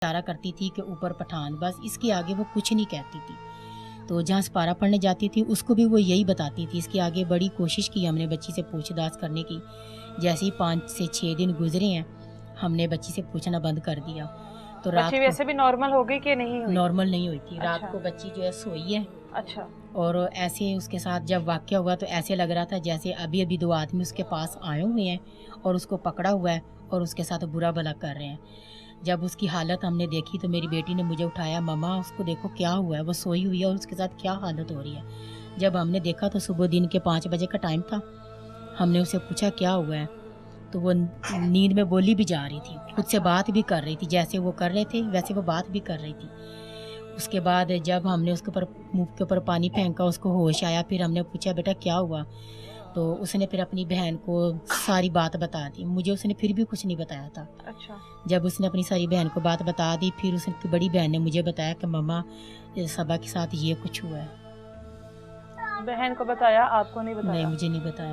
इशारा करती थी कि ऊपर पठान, बस इसके आगे वो कुछ नहीं कहती थी। तो जहाँ सपारा पढ़ने जाती थी उसको भी वो यही बताती थी। इसके आगे बड़ी कोशिश की हमने बच्ची से पूछताछ करने की। जैसे ही 5 से 6 दिन गुजरे हैं, हमने बच्ची से पूछना बंद कर दिया। तो रात बच्ची को वैसे भी नॉर्मल हो गई कि नहीं हुई? नॉर्मल नहीं हुई थी। रात अच्छा। को बच्ची जो है सोई है, अच्छा। और ऐसे उसके साथ जब वाक़या हुआ तो ऐसे लग रहा था जैसे अभी अभी 2 आदमी उसके पास आए हुए हैं और उसको पकड़ा हुआ है और उसके साथ बुरा भला कर रहे हैं। जब उसकी हालत हमने देखी तो मेरी बेटी ने मुझे उठाया, मम्मा उसको देखो क्या हुआ है, वो सोई हुई है और उसके साथ क्या हालत हो रही है। जब हमने देखा तो सुबह दिन के 5 बजे का टाइम था। हमने उससे पूछा क्या हुआ है, तो वो नींद में बोली भी जा रही थी, खुद से बात भी कर रही थी, जैसे वो कर रहे थे वैसे वो बात भी कर रही थी। उसके बाद जब हमने उसके ऊपर मुँह के ऊपर पानी फेंका, उसको होश आया, फिर हमने पूछा बेटा क्या हुआ? तो उसने फिर अपनी बहन को सारी बात बता दी। मुझे उसने फिर भी कुछ नहीं बताया था। अच्छा। जब उसने अपनी सारी बहन को बात बता दी, फिर उसकी बड़ी बहन ने मुझे बताया कि मम्मा सबा के साथ ये कुछ हुआ है। बहन को बताया, आपको नहीं नहीं, बताया? मुझे नहीं बताया।